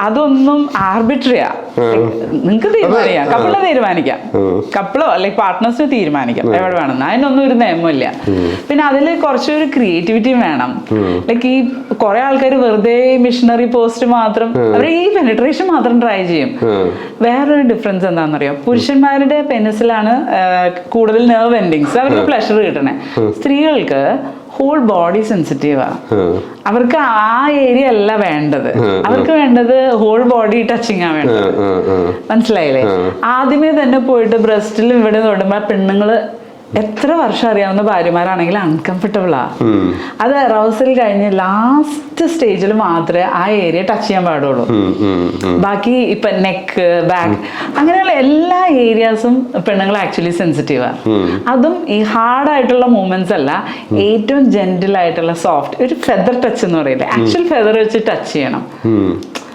അതൊന്നും ആർബിട്രറിയാ. നിങ്ങൾക്ക് തീരുമാനിക്കാം, കപ്പിളിനെ തീരുമാനിക്കാം, കപ്പിളോ അല്ലെങ്കിൽ പാർട്ട്നേഴ്സിന് തീരുമാനിക്കാം എവിടെ വേണമെന്ന്. അതിനൊന്നും ഒരു നിയമമില്ല. പിന്നെ അതിൽ കുറച്ചൊരു ക്രിയേറ്റിവിറ്റിയും വേണം. ലൈക്ക് ഈ കുറെ ആൾക്കാർ വെറുതെ മിഷണറി പോസ്റ്റ് മാത്രം, അവർ ഈ പെനിട്രേഷൻ മാത്രം ട്രൈ ചെയ്യും. വേറൊരു ഡിഫറൻസ് എന്താണെന്നറിയോ? പുരുഷന്മാരുടെ പെനിസിലാണ് കൂടുതൽ നെർവ് എൻഡിങ്സ്, അവർക്ക് പ്ലഷർ കിട്ടണേ. സ്ത്രീകൾക്ക് ഹോൾ ബോഡി സെൻസിറ്റീവാ. അവർക്ക് ആ ഏരിയ അല്ല വേണ്ടത്, അവർക്ക് വേണ്ടത് ഹോൾ ബോഡി ടച്ചിങ് ആ വേണ്ടത്. മനസ്സിലായില്ലേ? ആദ്യമേ തന്നെ പോയിട്ട് ബ്രസ്റ്റിലും ഇവിടെ തൊടുമ്പോ പെണ്ണുങ്ങള് എത്ര വർഷം അറിയാവുന്ന ഭാര്യമാരാണെങ്കിൽ അൺകംഫർട്ടബിളാ. അത് അറൗസൽ കഴിഞ്ഞ് ലാസ്റ്റ് സ്റ്റേജിൽ മാത്രമേ ആ ഏരിയ ടച്ച് ചെയ്യാൻ പാടുള്ളൂ. ബാക്കി ഇപ്പൊ നെക്ക്, ബാക്ക്, അങ്ങനെയുള്ള എല്ലാ ഏരിയാസും പെണ്ണുങ്ങൾ ആക്ച്വലി സെൻസിറ്റീവാ. അതും ഈ ഹാർഡായിട്ടുള്ള മൂവ്മെന്റ്സ് അല്ല, ഏറ്റവും ജെന്റിൽ ആയിട്ടുള്ള സോഫ്റ്റ് ഒരു ഫെദർ ടച്ച് എന്ന് പറയില്ലേ, ആക്ച്വൽ ഫെദർ വെച്ച് ടച്ച് ചെയ്യണം.